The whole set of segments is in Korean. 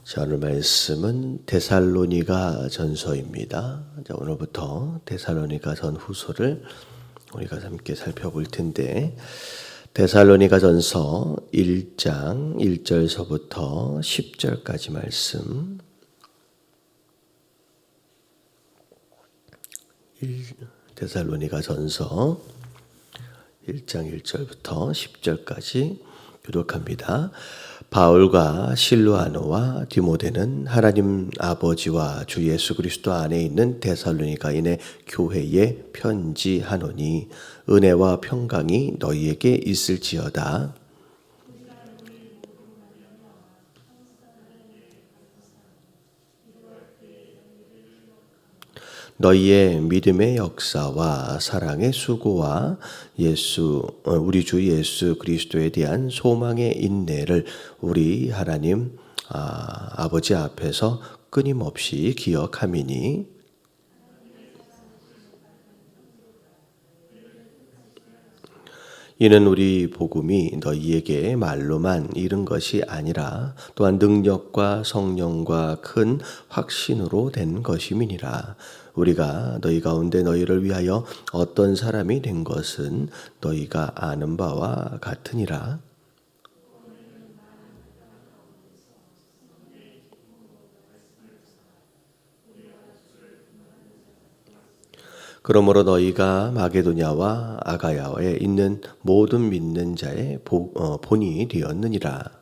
자, 오늘 말씀은 데살로니가 전서입니다. 자, 오늘부터 데살로니가 전후서를 우리가 함께 살펴볼 텐데, 데살로니가 전서 1장 1절서부터 10절까지 말씀. 데살로니가 전서 1장 1절부터 10절까지 교독합니다. 바울과 실루아노와 디모데는 하나님 아버지와 주 예수 그리스도 안에 있는 데살로니가인의 교회에 편지하노니 은혜와 평강이 너희에게 있을지어다. 너희의 믿음의 역사와 사랑의 수고와 우리 주 예수 그리스도에 대한 소망의 인내를 우리 하나님 아버지 앞에서 끊임없이 기억함이니 이는 우리 복음이 너희에게 말로만 이른 것이 아니라 또한 능력과 성령과 큰 확신으로 된 것임이니라. 우리가 너희 가운데 너희를 위하여 어떤 사람이 된 것은 너희가 아는 바와 같으니라. 그러므로 너희가 마게도냐와 아가야에 있는 모든 믿는 자의 본이 되었느니라.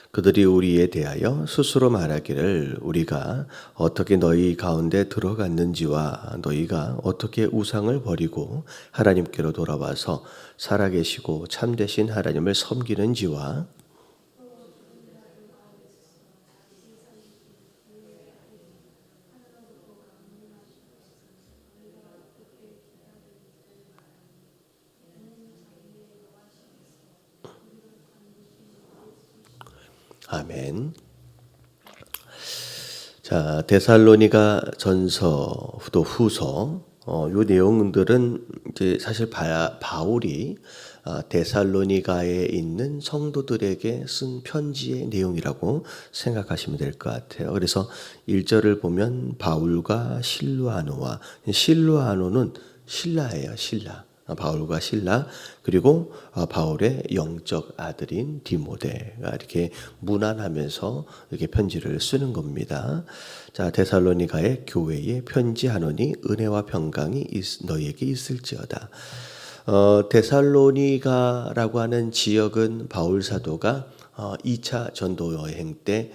그들이 우리에 대하여 스스로 말하기를 우리가 어떻게 너희 가운데 들어갔는지와 너희가 어떻게 우상을 버리고 하나님께로 돌아와서 살아계시고 참되신 하나님을 섬기는지와 아멘. 자, 데살로니가 전서 또 후서 요 내용들은 이제 사실 바울이 데살로니가에 있는 성도들에게 쓴 편지의 내용이라고 생각하시면 될 것 같아요. 그래서 1절을 보면 바울과 실루아노는 신라예요, 신라. 바울과 실라 그리고 바울의 영적 아들인 디모데가 이렇게 문안하면서 이렇게 편지를 쓰는 겁니다. 자, 데살로니가의 교회에 편지하노니 은혜와 평강이 너희에게 있을지어다. 데살로니가라고 하는 지역은 바울 사도가 2차 전도 여행 때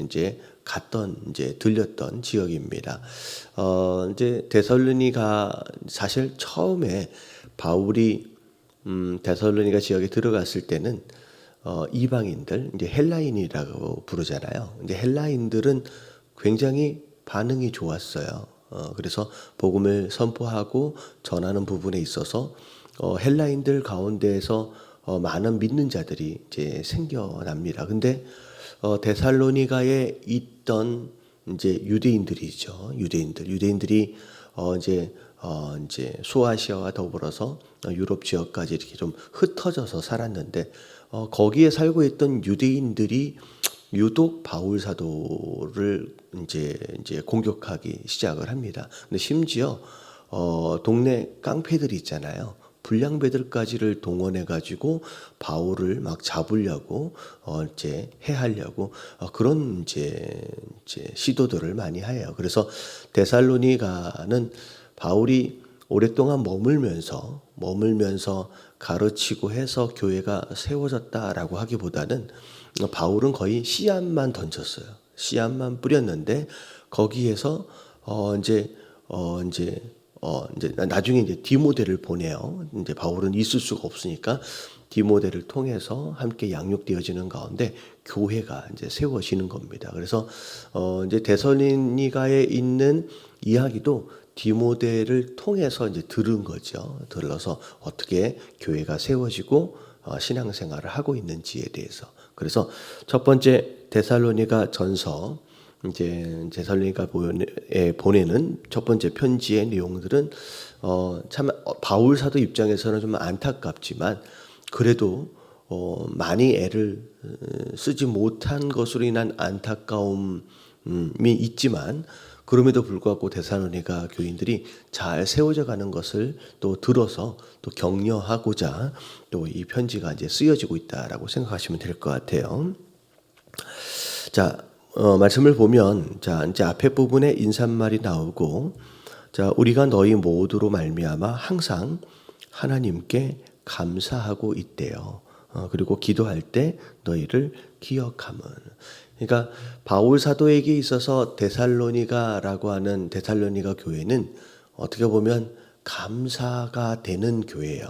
이제 들렸던 지역입니다. 이제 데살로니가 사실 처음에 바울이 데살로니가 지역에 들어갔을 때는 이방인들, 이제 헬라인이라고 부르잖아요. 이제 헬라인들은 굉장히 반응이 좋았어요. 그래서 복음을 선포하고 전하는 부분에 있어서 헬라인들 가운데에서 많은 믿는 자들이 이제 생겨납니다. 근데 데살로니가에 있던 이제 유대인들이죠. 유대인들이 이제 소아시아와 더불어서 유럽 지역까지 이렇게 좀 흩어져서 살았는데 거기에 살고 있던 유대인들이 유독 바울 사도를 이제 공격하기 시작을 합니다. 근데 심지어 동네 깡패들이 있잖아요. 불량배들까지를 동원해 가지고 바울을 막 잡으려고 이제 해하려고 그런 이제 시도들을 많이 해요. 그래서 데살로니가는 바울이 오랫동안 머물면서 가르치고 해서 교회가 세워졌다라고 하기보다는 바울은 거의 씨앗만 던졌어요. 씨앗만 뿌렸는데 거기에서 이제 나중에 이제 디모데를 보내요. 이제 바울은 있을 수가 없으니까 디모데를 통해서 함께 양육되어지는 가운데 교회가 이제 세워지는 겁니다. 그래서 이제 데살로니가에 있는 이야기도 디모데를 통해서 이제 들은 거죠. 들어서 어떻게 교회가 세워지고 신앙생활을 하고 있는지에 대해서. 그래서 첫 번째 데살로니가 전서 이제 데살로니가에 보내는 첫 번째 편지의 내용들은 참 바울 사도 입장에서는 좀 안타깝지만 그래도 많이 애를 쓰지 못한 것으로 인한 안타까움이 있지만 그럼에도 불구하고 데살로니가 교인들이 잘 세워져 가는 것을 또 들어서 또 격려하고자 또 이 편지가 이제 쓰여지고 있다라고 생각하시면 될 것 같아요. 자, 말씀을 보면 자, 이제 앞에 부분에 인사말이 나오고 자, 우리가 너희 모두로 말미암아 항상 하나님께 감사하고 있대요. 그리고 기도할 때 너희를 기억함은. 그러니까 바울 사도에게 있어서 데살로니가라고 하는 데살로니가 교회는 어떻게 보면 감사가 되는 교회예요.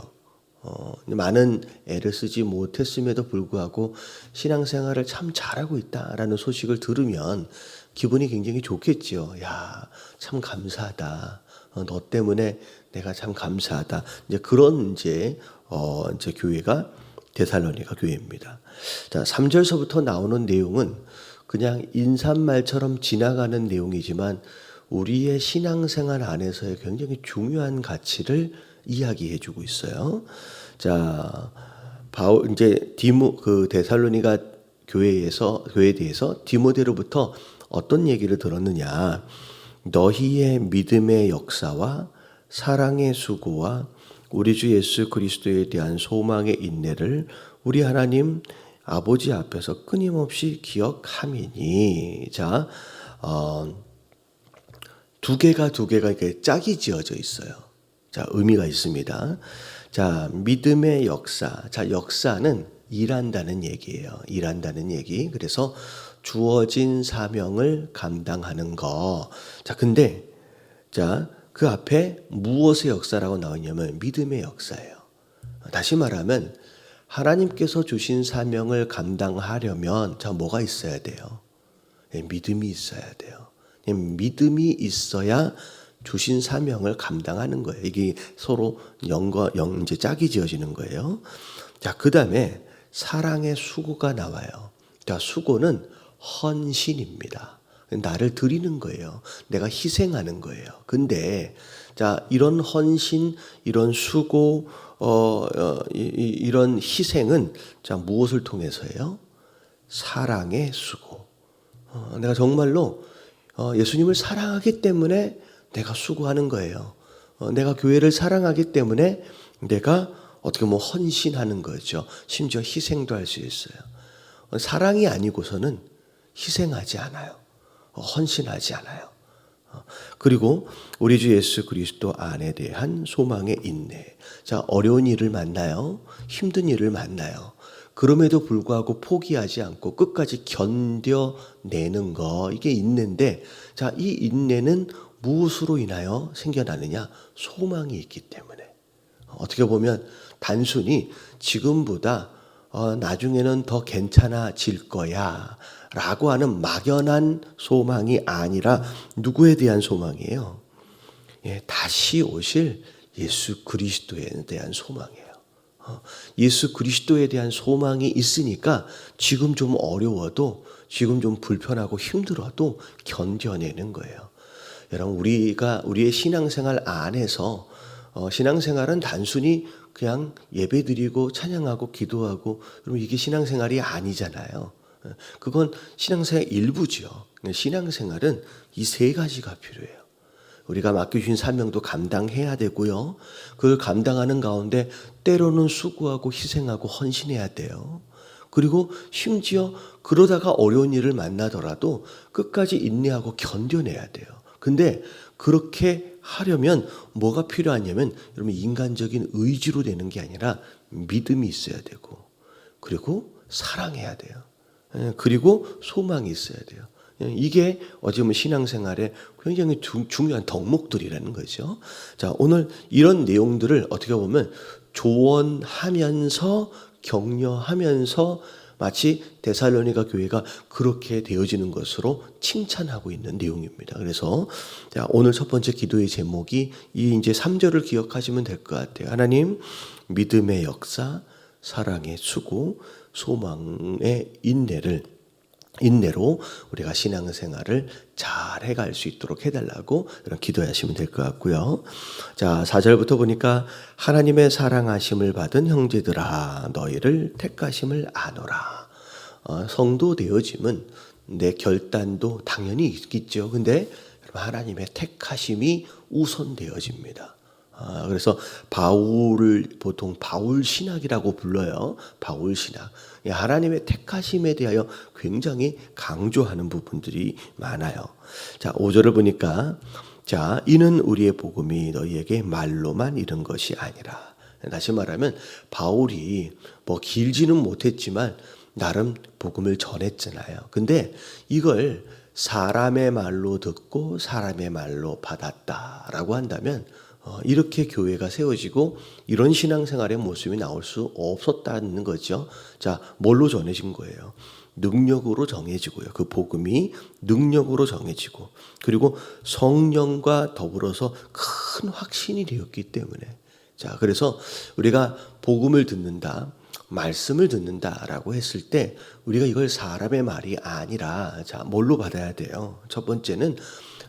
많은 애를 쓰지 못했음에도 불구하고 신앙생활을 참 잘하고 있다라는 소식을 들으면 기분이 굉장히 좋겠지요. 야, 참 감사하다. 너 때문에 내가 참 감사하다. 이제 그런 이제 교회가 데살로니가 교회입니다. 자, 3절서부터 나오는 내용은 그냥 인사말처럼 지나가는 내용이지만 우리의 신앙생활 안에서의 굉장히 중요한 가치를 이야기해 주고 있어요. 자, 바울 이제 데살로니가 교회에 대해서 디모데로부터 어떤 얘기를 들었느냐? 너희의 믿음의 역사와 사랑의 수고와 우리 주 예수 그리스도에 대한 소망의 인내를 우리 하나님 아버지 앞에서 끊임없이 기억함이니. 자, 두 개가 이렇게 짝이 지어져 있어요. 자, 의미가 있습니다. 자, 믿음의 역사. 자, 역사는 일한다는 얘기예요. 일한다는 얘기. 그래서 주어진 사명을 감당하는 거. 자, 근데 자, 그 앞에 무엇의 역사라고 나오냐면 믿음의 역사예요. 다시 말하면 하나님께서 주신 사명을 감당하려면 자, 뭐가 있어야 돼요? 믿음이 있어야 돼요. 믿음이 있어야 주신 사명을 감당하는 거예요. 이게 서로 영과 영 이제 짝이 지어지는 거예요. 자, 그다음에 사랑의 수고가 나와요. 자, 수고는 헌신입니다. 나를 드리는 거예요. 내가 희생하는 거예요. 근데 자, 이런 헌신, 이런 수고, 이런 희생은 자, 무엇을 통해서예요? 사랑의 수고. 내가 정말로 예수님을 사랑하기 때문에 내가 수고하는 거예요. 내가 교회를 사랑하기 때문에 내가 어떻게 보면 헌신하는 거죠. 심지어 희생도 할 수 있어요. 사랑이 아니고서는 희생하지 않아요. 헌신하지 않아요. 그리고 우리 주 예수 그리스도 안에 대한 소망의 인내. 자, 어려운 일을 만나요. 힘든 일을 만나요. 그럼에도 불구하고 포기하지 않고 끝까지 견뎌내는 거, 이게 인내인데, 자, 이 인내는 무엇으로 인하여 생겨나느냐? 소망이 있기 때문에. 어떻게 보면 단순히 지금보다 나중에는 더 괜찮아질 거야 라고 하는 막연한 소망이 아니라 누구에 대한 소망이에요? 다시 오실 예수 그리스도에 대한 소망이에요. 예수 그리스도에 대한 소망이 있으니까 지금 좀 어려워도 지금 좀 불편하고 힘들어도 견뎌내는 거예요. 여러분, 우리의 신앙생활 안에서 신앙생활은 단순히 그냥 예배드리고 찬양하고 기도하고 그러면 이게 신앙생활이 아니잖아요. 그건 신앙생활 일부죠. 신앙생활은 이 세 가지가 필요해요. 우리가 맡겨주신 사명도 감당해야 되고요. 그걸 감당하는 가운데 때로는 수고하고 희생하고 헌신해야 돼요. 그리고 심지어 그러다가 어려운 일을 만나더라도 끝까지 인내하고 견뎌내야 돼요. 근데 그렇게 하려면 뭐가 필요하냐면 여러분, 인간적인 의지로 되는 게 아니라 믿음이 있어야 되고, 그리고 사랑해야 돼요. 그리고 소망이 있어야 돼요. 이게 어찌 보면 신앙생활의 굉장히 중요한 덕목들이라는 거죠. 자, 오늘 이런 내용들을 어떻게 보면 조언하면서 격려하면서 마치 데살로니가 교회가 그렇게 되어지는 것으로 칭찬하고 있는 내용입니다. 그래서 자, 오늘 첫 번째 기도의 제목이 이 이제 3절을 기억하시면 될 것 같아요. 하나님, 믿음의 역사, 사랑의 수고, 소망의 인내를 인내로 우리가 신앙생활을 잘 해갈 수 있도록 해달라고 이런 기도하시면 될 것 같고요. 자, 4절부터 보니까 하나님의 사랑하심을 받은 형제들아 너희를 택하심을 아노라. 성도 되어짐은 내 결단도 당연히 있겠죠. 근데 하나님의 택하심이 우선되어집니다. 그래서 바울을 보통 바울 신학이라고 불러요. 바울 신학. 하나님의 택하심에 대하여 굉장히 강조하는 부분들이 많아요. 자, 5절을 보니까 자, 이는 우리의 복음이 너희에게 말로만 이른 것이 아니라. 다시 말하면 바울이 뭐 길지는 못했지만 나름 복음을 전했잖아요. 근데 이걸 사람의 말로 듣고 사람의 말로 받았다라고 한다면 이렇게 교회가 세워지고 이런 신앙생활의 모습이 나올 수 없었다는 거죠. 자, 뭘로 전해진 거예요? 능력으로 정해지고요. 그 복음이 능력으로 정해지고 그리고 성령과 더불어서 큰 확신이 되었기 때문에 자, 그래서 우리가 복음을 듣는다, 말씀을 듣는다라고 했을 때 우리가 이걸 사람의 말이 아니라 자, 뭘로 받아야 돼요? 첫 번째는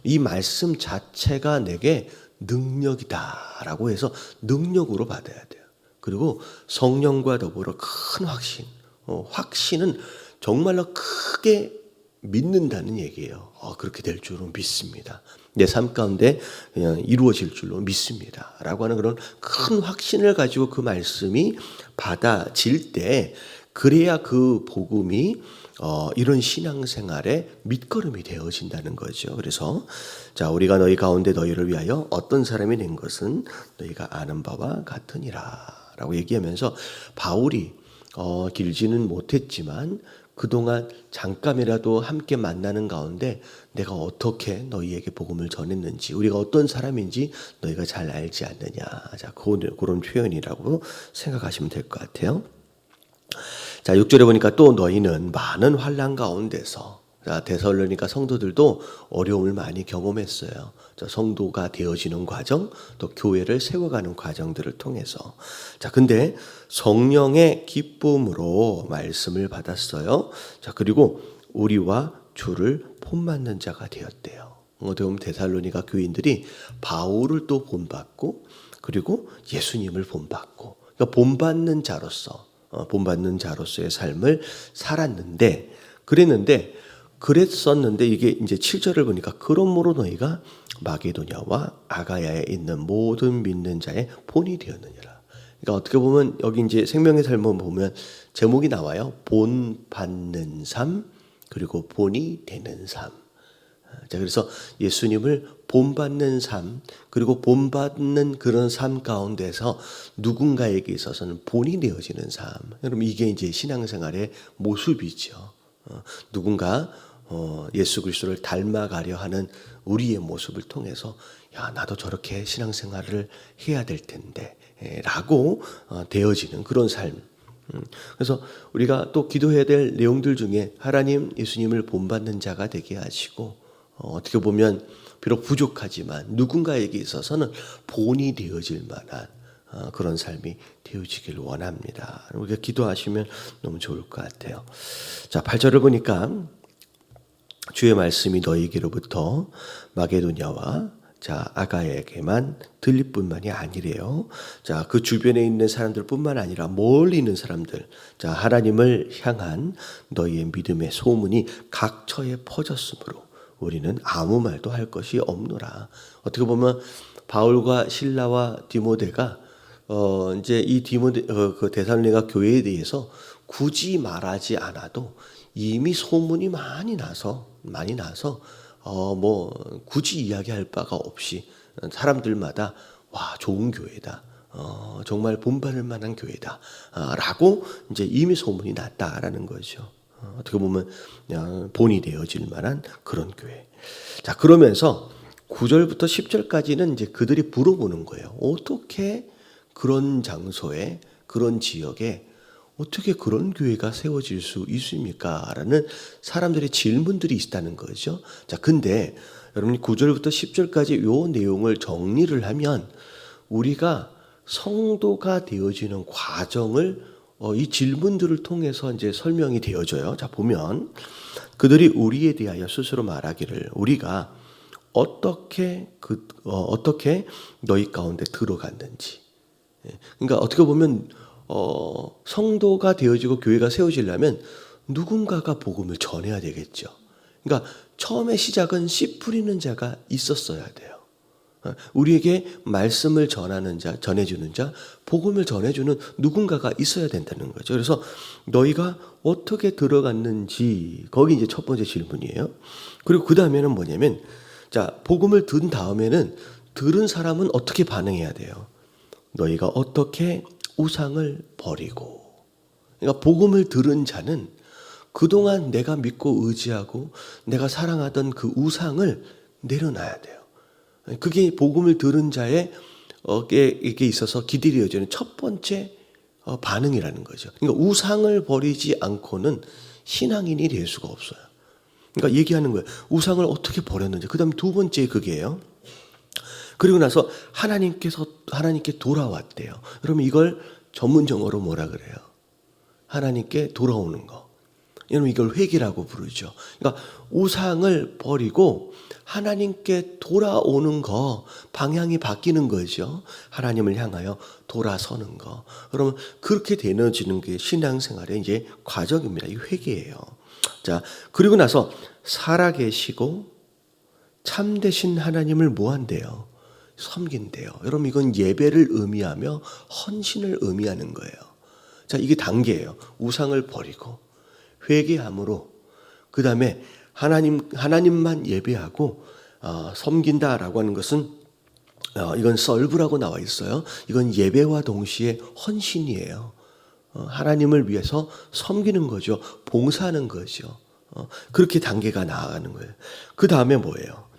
이 말씀 자체가 내게 능력이다라고 해서 능력으로 받아야 돼요. 그리고 성령과 더불어 큰 확신, 확신은 정말로 크게 믿는다는 얘기예요. 그렇게 될 줄은 믿습니다. 내 삶 가운데 이루어질 줄로 믿습니다. 라고 하는 그런 큰 확신을 가지고 그 말씀이 받아질 때 그래야 그 복음이 이런 신앙생활의 밑거름이 되어진다는 거죠. 그래서 자, 우리가 너희 가운데 너희를 위하여 어떤 사람이 낸 것은 너희가 아는 바와 같으니라 라고 얘기하면서 바울이 길지는 못했지만 그동안 잠깐이라도 함께 만나는 가운데 내가 어떻게 너희에게 복음을 전했는지 우리가 어떤 사람인지 너희가 잘 알지 않느냐. 자, 그런 표현이라고 생각하시면 될 것 같아요. 자, 6절에 보니까 또 너희는 많은 환난 가운데서 자, 데살로니가 성도들도 어려움을 많이 경험했어요. 자, 성도가 되어지는 과정, 또 교회를 세워가는 과정들을 통해서. 자, 근데 성령의 기쁨으로 말씀을 받았어요. 자, 그리고 우리와 주를 본받는 자가 되었대요. 어떻게 보면 데살로니가 교인들이 바울을 또 본받고, 그리고 예수님을 본받고, 그러니까 본받는 자로서의 삶을 살았는데, 그랬었는데 이게 이제 7절을 보니까 그러므로 너희가 마게도냐와 아가야에 있는 모든 믿는 자의 본이 되었느니라. 그러니까 어떻게 보면 여기 이제 생명의 삶을 보면 제목이 나와요. 본 받는 삶 그리고 본이 되는 삶. 자, 그래서 예수님을 본받는 삶 그리고 본받는 그런 삶 가운데서 누군가에게 있어서는 본이 되어지는 삶. 여러분 이게 이제 신앙생활의 모습이죠. 누군가 예수 그리스도를 닮아가려 하는 우리의 모습을 통해서 야, 나도 저렇게 신앙생활을 해야 될 텐데 라고 되어지는 그런 삶. 그래서 우리가 또 기도해야 될 내용들 중에 하나님 예수님을 본받는 자가 되게 하시고 어떻게 보면 비록 부족하지만 누군가에게 있어서는 본이 되어질 만한 그런 삶이 되어지길 원합니다. 우리가 기도하시면 너무 좋을 것 같아요. 자, 8절을 보니까 주의 말씀이 너희에게로부터 마게도냐와 자, 아가야에게만 들릴 뿐만이 아니래요. 자, 그 주변에 있는 사람들뿐만 아니라 멀리 있는 사람들, 자, 하나님을 향한 너희의 믿음의 소문이 각처에 퍼졌으므로 우리는 아무 말도 할 것이 없노라. 어떻게 보면 바울과 실라와 디모데가 이제 이 그 데살로니가 교회에 대해서 굳이 말하지 않아도 이미 소문이 많이 나서 뭐 굳이 이야기할 바가 없이 사람들마다 와, 좋은 교회다. 정말 본받을 만한 교회다. 라고 이제 이미 소문이 났다라는 거죠. 어떻게 보면 본이 되어질 만한 그런 교회. 자, 그러면서 9절부터 10절까지는 이제 그들이 물어보는 거예요. 어떻게 그런 장소에, 그런 지역에 어떻게 그런 교회가 세워질 수 있습니까? 라는 사람들의 질문들이 있다는 거죠. 자, 근데 여러분이 9절부터 10절까지 요 내용을 정리를 하면 우리가 성도가 되어지는 과정을 이 질문들을 통해서 이제 설명이 되어져요. 자, 보면 그들이 우리에 대하여 스스로 말하기를 우리가 어떻게 너희 가운데 들어갔는지. 그러니까 어떻게 보면 성도가 되어지고 교회가 세워지려면 누군가가 복음을 전해야 되겠죠. 그러니까 처음에 시작은 씨 뿌리는 자가 있었어야 돼요. 우리에게 말씀을 전해주는 자, 복음을 전해주는 누군가가 있어야 된다는 거죠. 그래서 너희가 어떻게 들어갔는지, 거기 이제 첫 번째 질문이에요. 그리고 그 다음에는 뭐냐면, 자, 복음을 든 다음에는 들은 사람은 어떻게 반응해야 돼요? 너희가 어떻게 우상을 버리고. 그러니까 복음을 들은 자는 그동안 내가 믿고 의지하고 내가 사랑하던 그 우상을 내려놔야 돼요. 그게 복음을 들은 자에게 있어서 기다려지는 첫 번째 반응이라는 거죠. 그러니까 우상을 버리지 않고는 신앙인이 될 수가 없어요. 그러니까 얘기하는 거예요. 우상을 어떻게 버렸는지. 그 다음에 두 번째 그게요. 그리고 나서 하나님께 돌아왔대요. 여러분 이걸 전문용어로 뭐라 그래요? 하나님께 돌아오는 거. 여러분 이걸 회개라고 부르죠. 그러니까 우상을 버리고 하나님께 돌아오는 거, 방향이 바뀌는 거죠. 하나님을 향하여 돌아서는 거. 그러면 그렇게 되어지는 게 신앙생활의 이제 과정입니다. 이 회개예요. 자, 그리고 나서 살아계시고 참되신 하나님을 뭐 한대요? 섬긴대요. 여러분 이건 예배를 의미하며 헌신을 의미하는 거예요. 자, 이게 단계예요. 우상을 버리고 회개함으로 그 다음에 하나님만 예배하고 섬긴다라고 하는 것은 이건 썰브라고 나와 있어요. 이건 예배와 동시에 헌신이에요. 하나님을 위해서 섬기는 거죠. 봉사하는 거죠. 그렇게 단계가 나아가는 거예요. 그 다음에 뭐예요?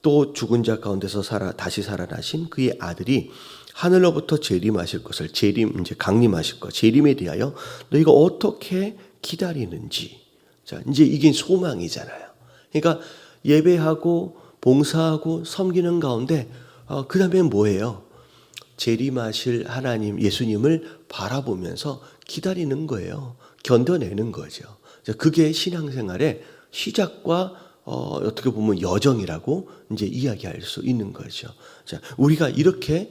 또 죽은 자 가운데서 다시 살아나신 그의 아들이 하늘로부터 재림하실 것을 강림하실 것, 재림에 대하여 너희가 어떻게 기다리는지. 자, 이제 이게 소망이잖아요. 그러니까 예배하고 봉사하고 섬기는 가운데 그 다음에 뭐예요? 재림하실 하나님 예수님을 바라보면서 기다리는 거예요. 견뎌내는 거죠. 자, 그게 신앙생활의 시작과 어떻게 보면 여정이라고 이제 이야기할 수 있는 거죠. 자, 우리가 이렇게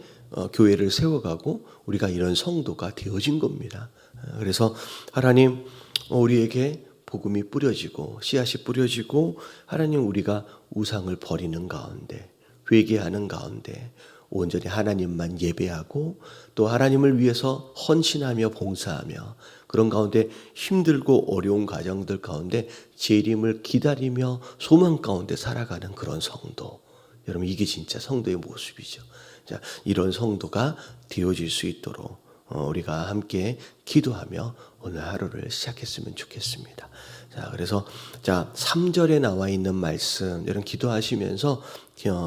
교회를 세워가고 우리가 이런 성도가 되어진 겁니다. 그래서 하나님 우리에게 복음이 뿌려지고 씨앗이 뿌려지고 하나님 우리가 우상을 버리는 가운데 회개하는 가운데 온전히 하나님만 예배하고 또 하나님을 위해서 헌신하며 봉사하며 그런 가운데 힘들고 어려운 과정들 가운데 재림을 기다리며 소망 가운데 살아가는 그런 성도. 여러분 이게 진짜 성도의 모습이죠. 자, 이런 성도가 되어질 수 있도록 우리가 함께 기도하며 오늘 하루를 시작했으면 좋겠습니다. 자, 그래서 3절에 나와 있는 말씀 여러분 기도하시면서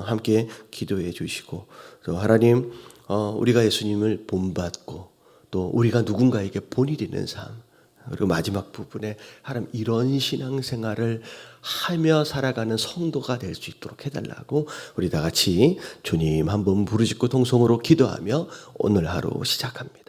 함께 기도해 주시고 또 하나님 우리가 예수님을 본받고 또 우리가 누군가에게 본이 되는 삶 그리고 마지막 부분에 하나님 이런 신앙생활을 하며 살아가는 성도가 될 수 있도록 해달라고 우리 다 같이 주님 한번 부르짖고 통성으로 기도하며 오늘 하루 시작합니다.